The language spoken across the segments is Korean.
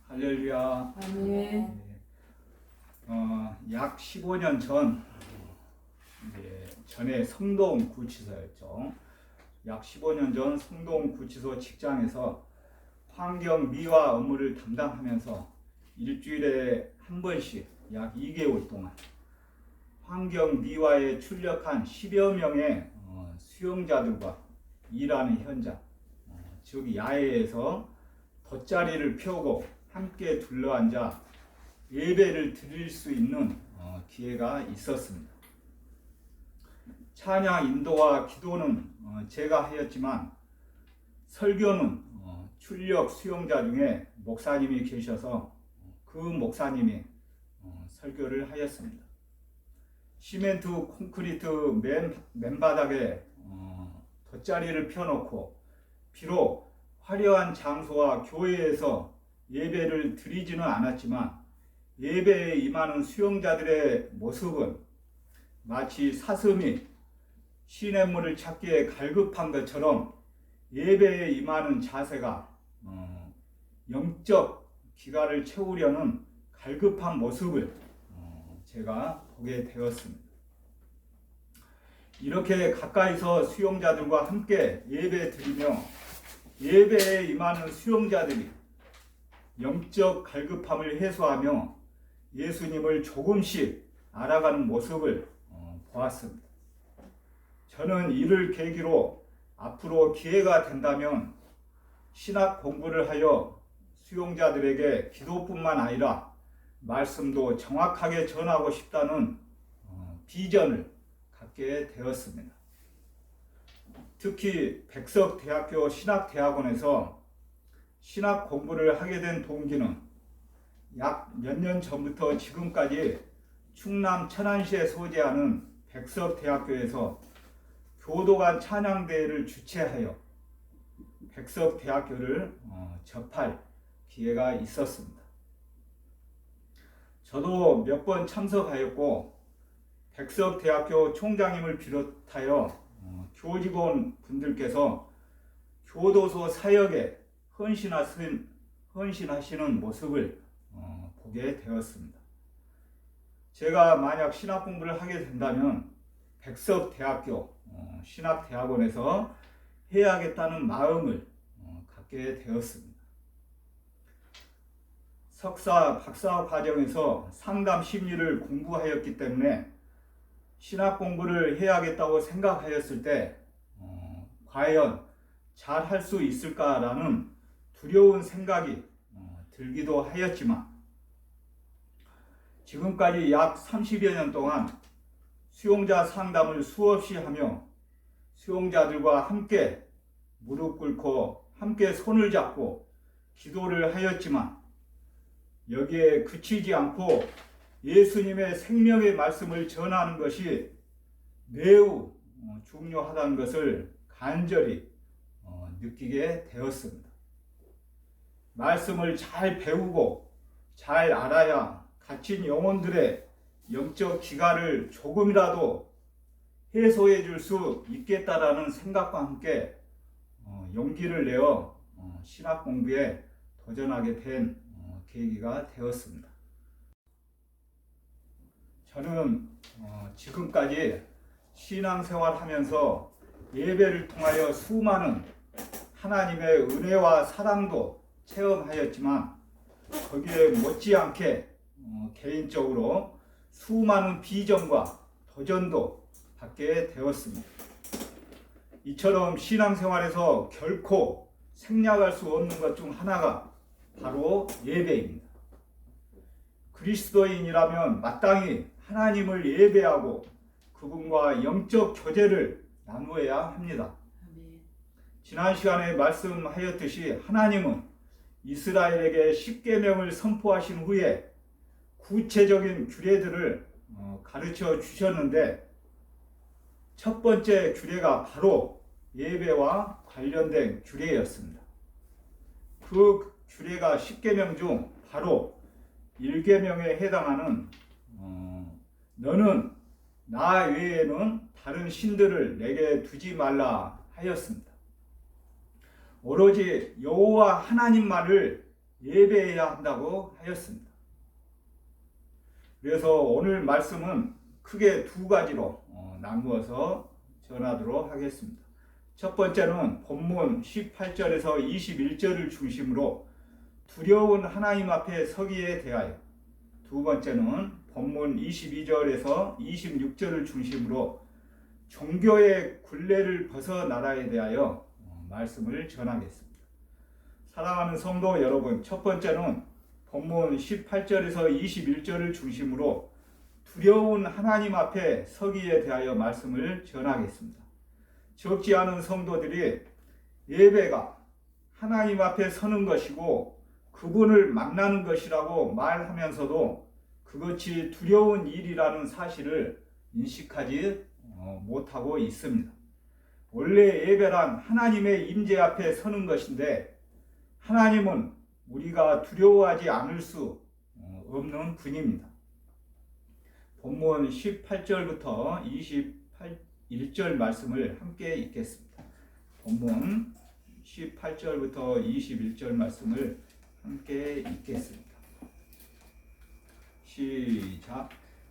할렐루야. 아멘. 네. 약 15년 전 전에 성동 구치소였죠. 약 15년 전 성동 구치소 직장에서 환경 미화 업무를 담당하면서 일주일에 한 번씩 약 2개월 동안 환경 미화에 출력한 10여 명의 수용자들과 일하는 현장, 즉 야외에서 돗자리를 펴고 함께 둘러앉아 예배를 드릴 수 있는 기회가 있었습니다. 찬양 인도와 기도는 제가 하였지만 설교는 출력 수용자 중에 목사님이 계셔서 그 목사님이 설교를 하였습니다. 시멘트 콘크리트 맨바닥에 돗자리를 펴놓고 비록 화려한 장소와 교회에서 예배를 드리지는 않았지만 예배에 임하는 수용자들의 모습은 마치 사슴이 시냇물을 찾기에 갈급한 것처럼 예배에 임하는 자세가 영적 기갈을 채우려는 갈급한 모습을 제가 보게 되었습니다. 이렇게 가까이서 수용자들과 함께 예배 드리며 예배에 임하는 수용자들이 영적 갈급함을 해소하며 예수님을 조금씩 알아가는 모습을 보았습니다. 저는 이를 계기로 앞으로 기회가 된다면 신학 공부를 하여 수용자들에게 기도뿐만 아니라 말씀도 정확하게 전하고 싶다는 비전을 갖게 되었습니다. 특히 백석대학교 신학대학원에서 신학 공부를 하게 된 동기는 약 몇 년 전부터 지금까지 충남 천안시에 소재하는 백석대학교에서 교도관 찬양대회를 주최하여 백석대학교를 접할 기회가 있었습니다. 저도 몇 번 참석하였고 백석대학교 총장님을 비롯하여 교직원 분들께서 교도소 사역에 헌신하시는 모습을 보게 되었습니다. 제가 만약 신학 공부를 하게 된다면 백석대학교 신학대학원에서 해야겠다는 마음을 갖게 되었습니다. 석사, 박사 과정에서 상담 심리를 공부하였기 때문에 신학 공부를 해야겠다고 생각하였을 때 과연 잘 할 수 있을까라는 두려운 생각이 들기도 하였지만 지금까지 약 30여 년 동안 수용자 상담을 수없이 하며 수용자들과 함께 무릎 꿇고 함께 손을 잡고 기도를 하였지만 여기에 그치지 않고 예수님의 생명의 말씀을 전하는 것이 매우 중요하다는 것을 간절히 느끼게 되었습니다. 말씀을 잘 배우고 잘 알아야 갇힌 영혼들의 영적 기갈을 조금이라도 해소해 줄 수 있겠다라는 생각과 함께 용기를 내어 신학 공부에 도전하게 된 계기가 되었습니다. 저는 지금까지 신앙생활 하면서 예배를 통하여 수많은 하나님의 은혜와 사랑도 체험하였지만 거기에 못지않게 개인적으로 수많은 비전과 도전도 받게 되었습니다. 이처럼 신앙생활에서 결코 생략할 수 없는 것 중 하나가 바로 예배입니다. 그리스도인이라면 마땅히 하나님을 예배하고 그분과 영적 교제를 나누어야 합니다. 지난 시간에 말씀하였듯이 하나님은 이스라엘에게 십계명을 선포하신 후에 구체적인 규례들을 가르쳐 주셨는데 첫 번째 규례가 바로 예배와 관련된 규례였습니다. 그 규례가 십계명 중 바로 1계명에 해당하는 너는 나 외에는 다른 신들을 내게 두지 말라 하였습니다. 오로지 여호와 하나님만을 예배해야 한다고 하였습니다. 그래서 오늘 말씀은 크게 두 가지로 나누어서 전하도록 하겠습니다. 첫 번째는 본문 18절에서 21절을 중심으로 두려운 하나님 앞에 서기에 대하여, 두 번째는 본문 22절에서 26절을 중심으로 종교의 굴레를 벗어나라에 대하여 말씀을 전하겠습니다. 사랑하는 성도 여러분, 첫 번째는 본문 18절에서 21절을 중심으로 두려운 하나님 앞에 서기에 대하여 말씀을 전하겠습니다. 적지 않은 성도들이 예배가 하나님 앞에 서는 것이고 그분을 만나는 것이라고 말하면서도 그것이 두려운 일이라는 사실을 인식하지 못하고 있습니다. 원래 예배란 하나님의 임재 앞에 서는 것인데 하나님은 우리가 두려워하지 않을 수 없는 분입니다. 본문 18절부터 21절 말씀을 함께 읽겠습니다. 본문 18절부터 21절 말씀을 함께 읽겠습니다. 시작.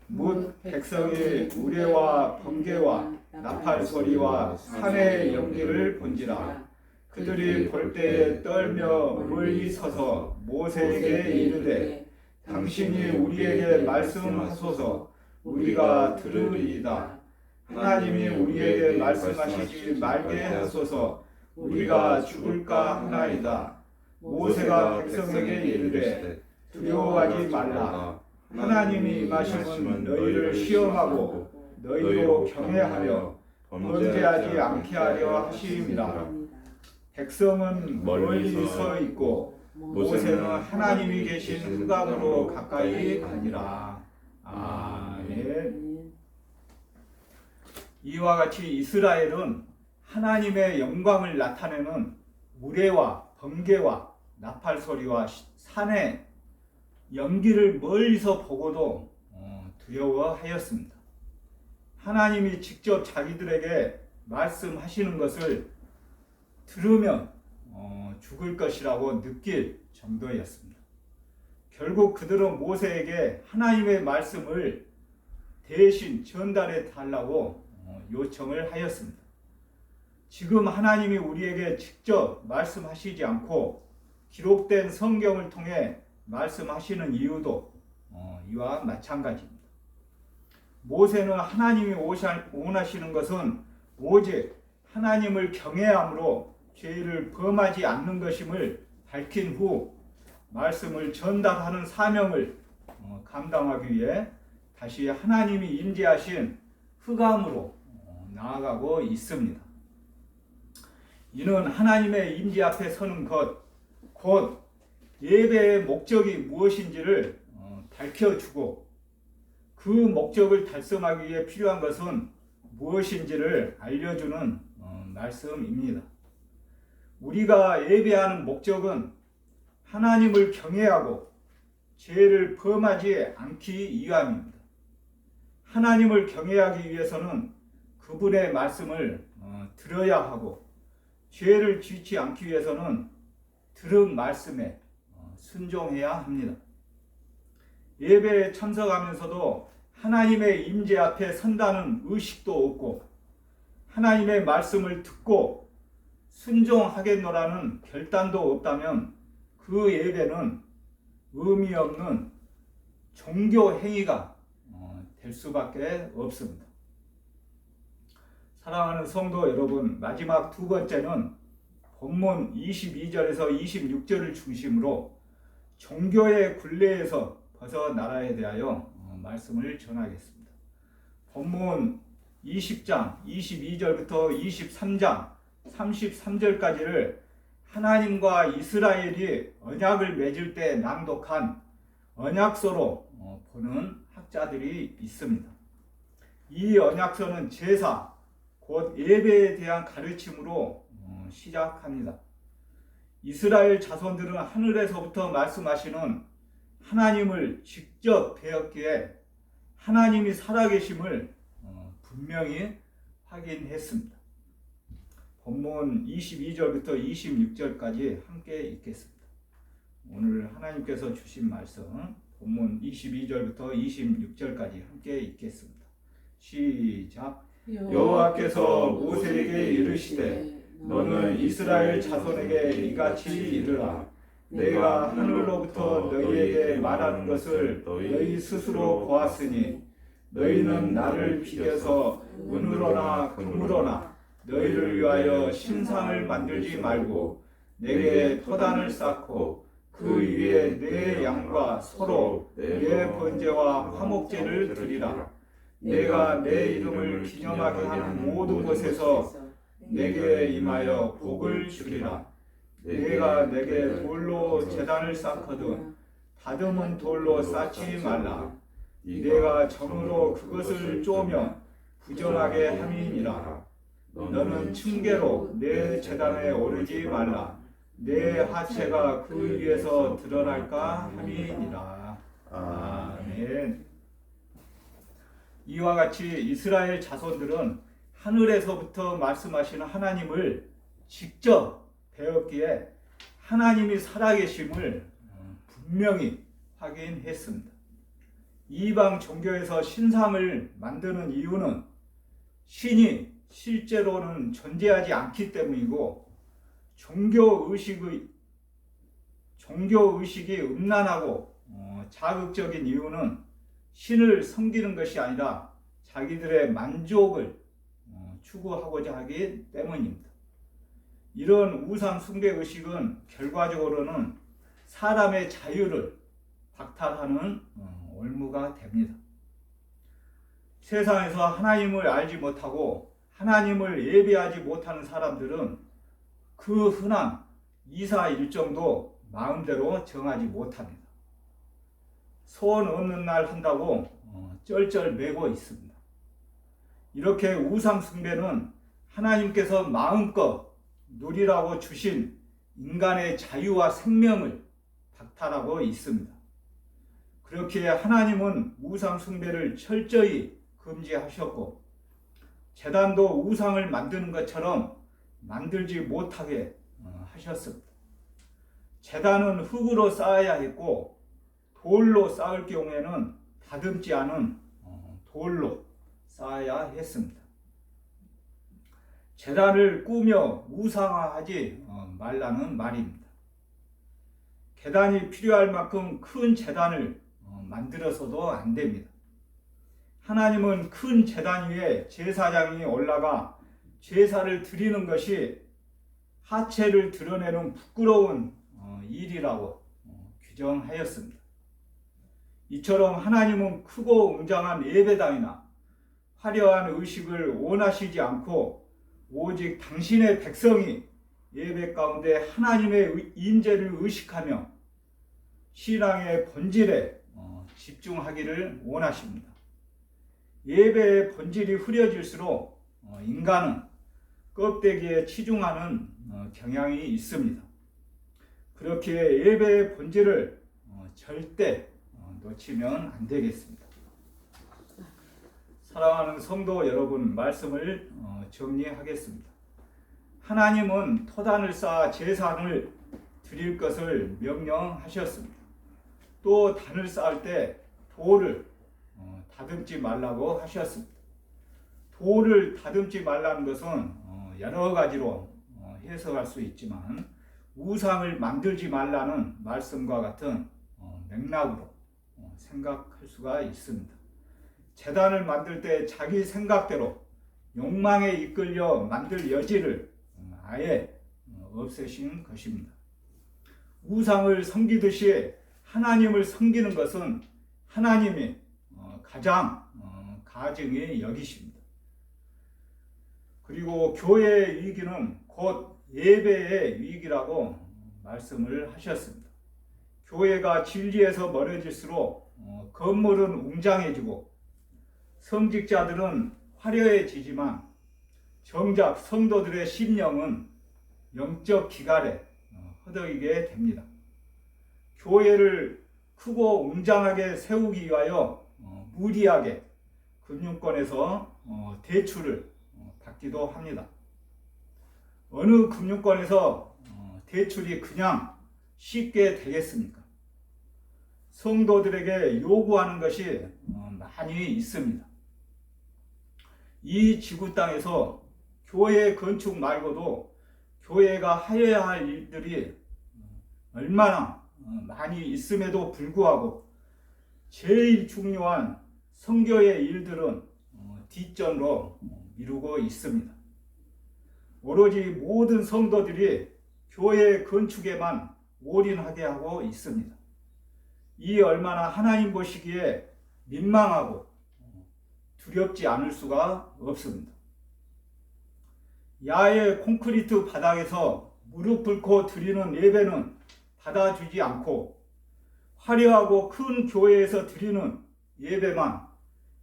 뭇 백성의 우레와 번개와 나팔 소리와 산의 연기를 본지라. 그들이 볼 때에 떨며 멀리 서서 모세에게 이르되 당신이 우리에게 말씀하소서 우리가 들으리이다. 하나님이 우리에게 말씀하시지 말게 하소서 우리가 죽을까 하나이다. 모세가 백성에게 이르되 두려워하지 말라. 하나님이 임하심은 너희를 시험하고 너희로 경외하려 범죄하지 않게 하려 하심이라. 백성은 멀리 서 있고 모세는 하나님이 계신 흑암으로 가까이 가니라. 아멘. 이와 같이 이스라엘은 하나님의 영광을 나타내는 우레와 번개와 나팔 소리와 산의 연기를 멀리서 보고도 두려워하였습니다. 하나님이 직접 자기들에게 말씀하시는 것을 들으면 죽을 것이라고 느낄 정도였습니다. 결국 그들은 모세에게 하나님의 말씀을 대신 전달해 달라고 요청을 하였습니다. 지금 하나님이 우리에게 직접 말씀하시지 않고 기록된 성경을 통해 말씀하시는 이유도 이와 마찬가지입니다. 모세는 하나님이 원하시는 것은 오직 하나님을 경외함으로 죄를 범하지 않는 것임을 밝힌 후 말씀을 전달하는 사명을 감당하기 위해 다시 하나님이 임재하신 흑암으로 나아가고 있습니다. 이는 하나님의 임재 앞에 서는 것, 곧 예배의 목적이 무엇인지를 밝혀주고 그 목적을 달성하기 위해 필요한 것은 무엇인지를 알려주는 말씀입니다. 우리가 예배하는 목적은 하나님을 경외하고 죄를 범하지 않기 위함입니다. 하나님을 경외하기 위해서는 그분의 말씀을 들어야 하고 죄를 짓지 않기 위해서는 들은 말씀에 순종해야 합니다. 예배에 참석하면서도 하나님의 임재 앞에 선다는 의식도 없고 하나님의 말씀을 듣고 순종하겠노라는 결단도 없다면 그 예배는 의미 없는 종교 행위가 될 수밖에 없습니다. 사랑하는 성도 여러분, 마지막 두 번째는 본문 22절에서 26절을 중심으로 종교의 굴레에서 벗어나라에 대하여 말씀을 전하겠습니다. 본문 20장 22절부터 23장 33절까지를 하나님과 이스라엘이 언약을 맺을 때 낭독한 언약서로 보는 학자들이 있습니다. 이 언약서는 제사, 곧 예배에 대한 가르침으로 시작합니다. 이스라엘 자손들은 하늘에서부터 말씀하시는 하나님을 직접 배웠기에 하나님이 살아계심을 분명히 확인했습니다. 본문 22절부터 26절까지 함께 읽겠습니다. 오늘 하나님께서 주신 말씀 본문 22절부터 26절까지 함께 읽겠습니다. 시작. 여호와께서 모세에게 이르시되 너는 이스라엘 자손에게 이같이 이르라. 내가 하늘로부터 너희에게 말하는 것을 너희 스스로 보았으니 너희는 나를 비겨서 은으로나 금으로나 너희를 위하여 신상을 만들지 말고 내게 토단을 쌓고 그 위에 내 양과 서로 내 번제와 화목제를 드리라. 내가 내 이름을 기념하게 하는 모든 곳에서 내게 임하여 복을 주리라. 내가 내게 돌로 제단을 쌓거든 다듬은 돌로 쌓지 말라. 내가 정으로 그것을 쪼며 부정하게 함이니라. 너는 층계로 내 제단에 오르지 말라. 내 하체가 그 위에서 드러날까 함이니라. 아멘. 이와 같이 이스라엘 자손들은 하늘에서부터 말씀하시는 하나님을 직접 배웠기에 하나님이 살아계심을 분명히 확인했습니다. 이방 종교에서 신상을 만드는 이유는 신이 실제로는 존재하지 않기 때문이고 종교 의식이 음란하고 자극적인 이유는 신을 섬기는 것이 아니라 자기들의 만족을 추구하고자 하기 때문입니다. 이런 우상 숭배 의식은 결과적으로는 사람의 자유를 박탈하는 올무가 됩니다. 세상에서 하나님을 알지 못하고 하나님을 예배하지 못하는 사람들은 그 흔한 이사 일정도 마음대로 정하지 못합니다. 소원 얻는 날 한다고 쩔쩔매고 있습니다. 이렇게 우상 숭배는 하나님께서 마음껏 누리라고 주신 인간의 자유와 생명을 박탈하고 있습니다. 그렇기에 하나님은 우상 숭배를 철저히 금지하셨고 제단도 우상을 만드는 것처럼 만들지 못하게 하셨습니다. 제단은 흙으로 쌓아야 했고 돌로 쌓을 경우에는 다듬지 않은 돌로 쌓아야 했습니다. 제단을 꾸며 우상화하지 말라는 말입니다. 계단이 필요할 만큼 큰 제단을 만들어서도 안 됩니다. 하나님은 큰 제단 위에 제사장이 올라가 제사를 드리는 것이 하체를 드러내는 부끄러운 일이라고 규정하였습니다. 이처럼 하나님은 크고 웅장한 예배당이나 화려한 의식을 원하시지 않고 오직 당신의 백성이 예배 가운데 하나님의 임재를 의식하며 신앙의 본질에 집중하기를 원하십니다. 예배의 본질이 흐려질수록 인간은 껍데기에 치중하는 경향이 있습니다. 그렇기에 예배의 본질을 절대 놓치면 안 되겠습니다. 사랑하는 성도 여러분, 말씀을 정리하겠습니다. 하나님은 토단을 쌓아 제사를 드릴 것을 명령하셨습니다. 또 단을 쌓을 때 돌을 다듬지 말라고 하셨습니다. 돌을 다듬지 말라는 것은 여러 가지로 해석할 수 있지만 우상을 만들지 말라는 말씀과 같은 맥락으로 생각할 수가 있습니다. 제단을 만들 때 자기 생각대로 욕망에 이끌려 만들 여지를 아예 없애신 것입니다. 우상을 섬기듯이 하나님을 섬기는 것은 하나님이 가장 가증히 여기십니다. 그리고 교회의 위기는 곧 예배의 위기라고 말씀을 하셨습니다. 교회가 진리에서 멀어질수록 건물은 웅장해지고 성직자들은 화려해지지만 정작 성도들의 심령은 영적 기갈에 허덕이게 됩니다. 교회를 크고 웅장하게 세우기 위하여 무리하게 금융권에서 대출을 받기도 합니다. 어느 금융권에서 대출이 그냥 쉽게 되겠습니까? 성도들에게 요구하는 것이 많이 있습니다. 이 지구 땅에서 교회 건축 말고도 교회가 하여야 할 일들이 얼마나 많이 있음에도 불구하고 제일 중요한 선교의 일들은 뒷전으로 미루고 있습니다. 오로지 모든 성도들이 교회 건축에만 올인하게 하고 있습니다. 이 얼마나 하나님 보시기에 민망하고 두렵지 않을 수가 없습니다. 야외 콘크리트 바닥에서 무릎 꿇고 드리는 예배는 받아주지 않고 화려하고 큰 교회에서 드리는 예배만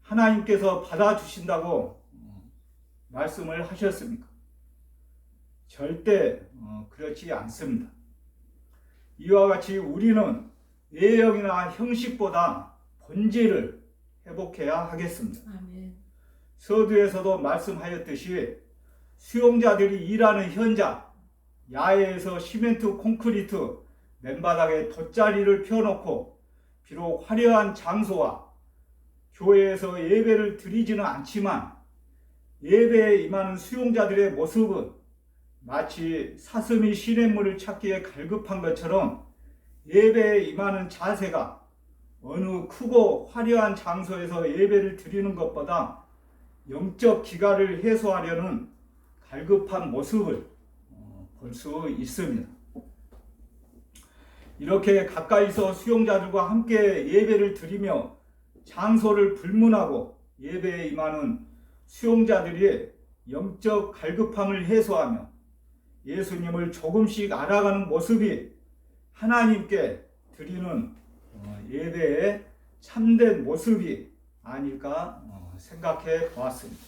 하나님께서 받아주신다고 말씀을 하셨습니까? 절대 그렇지 않습니다. 이와 같이 우리는 예형이나 형식보다 본질을 회복해야 하겠습니다. 아멘. 서두에서도 말씀하였듯이 수용자들이 일하는 현장, 야외에서 시멘트 콘크리트 맨바닥에 돗자리를 펴놓고 비록 화려한 장소와 교회에서 예배를 드리지는 않지만 예배에 임하는 수용자들의 모습은 마치 사슴이 시냇물을 찾기에 갈급한 것처럼 예배에 임하는 자세가 어느 크고 화려한 장소에서 예배를 드리는 것보다 영적 기갈을 해소하려는 갈급한 모습을 볼 수 있습니다. 이렇게 가까이서 수용자들과 함께 예배를 드리며 장소를 불문하고 예배에 임하는 수용자들이 영적 갈급함을 해소하며 예수님을 조금씩 알아가는 모습이 하나님께 드리는 예배의 참된 모습이 아닐까 생각해 보았습니다.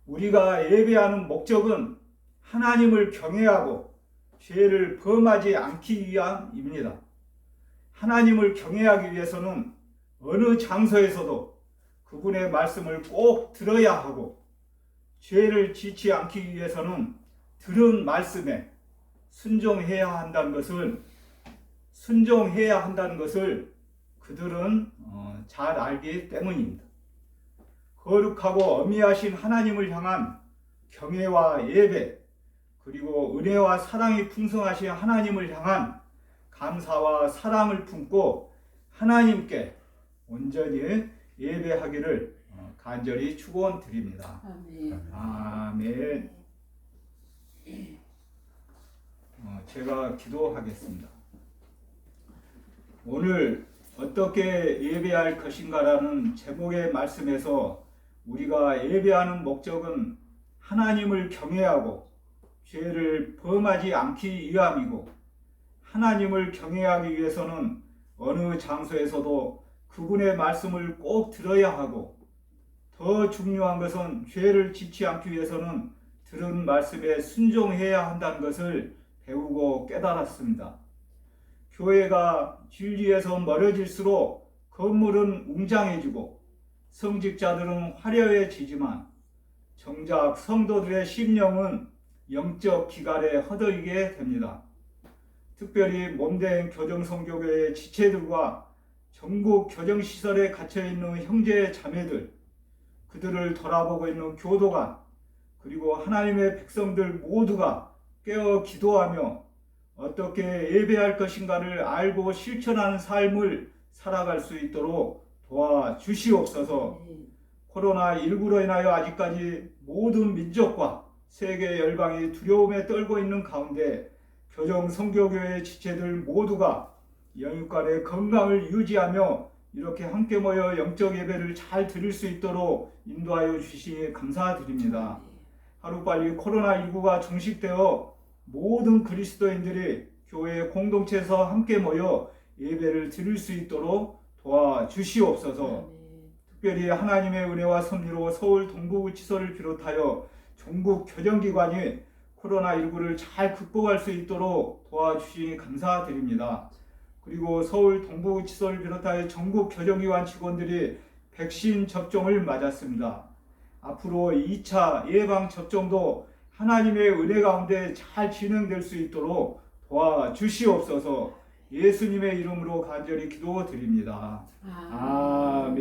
우리가 예배하는 목적은 하나님을 경외하고 죄를 범하지 않기 위함입니다. 하나님을 경외하기 위해서는 어느 장소에서도 그분의 말씀을 꼭 들어야 하고 죄를 짓지 않기 위해서는 들은 말씀에 순종해야 한다는 것을 그들은 잘 알기 때문입니다. 거룩하고 어미하신 하나님을 향한 경외와 예배, 그리고 은혜와 사랑이 풍성하신 하나님을 향한 감사와 사랑을 품고 하나님께 온전히 예배하기를 간절히 축원드립니다. 아멘. 아멘. 제가 기도하겠습니다. 오늘 어떻게 예배할 것인가라는 제목의 말씀에서 우리가 예배하는 목적은 하나님을 경외하고 죄를 범하지 않기 위함이고, 하나님을 경외하기 위해서는 어느 장소에서도 그분의 말씀을 꼭 들어야 하고, 더 중요한 것은 죄를 짓지 않기 위해서는 들은 말씀에 순종해야 한다는 것을 배우고 깨달았습니다. 교회가 진리에서 멀어질수록 건물은 웅장해지고 성직자들은 화려해지지만 정작 성도들의 심령은 영적 기갈에 허덕이게 됩니다. 특별히 몸된 교정성교회의 지체들과 전국 교정시설에 갇혀있는 형제 자매들, 그들을 돌아보고 있는 교도관, 그리고 하나님의 백성들 모두가 깨어 기도하며 어떻게 예배할 것인가를 알고 실천하는 삶을 살아갈 수 있도록 도와주시옵소서. 코로나19로 인하여 아직까지 모든 민족과 세계 열방이 두려움에 떨고 있는 가운데 교정 선교교회 지체들 모두가 영육간의 건강을 유지하며 이렇게 함께 모여 영적 예배를 잘 드릴 수 있도록 인도하여 주시니 감사드립니다. 하루빨리 코로나19가 종식되어 모든 그리스도인들이 교회 공동체에서 함께 모여 예배를 드릴 수 있도록 도와주시옵소서. 특별히 하나님의 은혜와 섭리로 서울 동부구치소를 비롯하여 전국 교정기관이 코로나19를 잘 극복할 수 있도록 도와주시니 감사드립니다. 그리고 서울 동부구치소를 비롯하여 전국 교정기관 직원들이 백신 접종을 맞았습니다. 앞으로 2차 예방 접종도 하나님의 은혜 가운데 잘 진행될 수 있도록 와 주시옵소서. 예수님의 이름으로 간절히 기도드립니다. 아멘.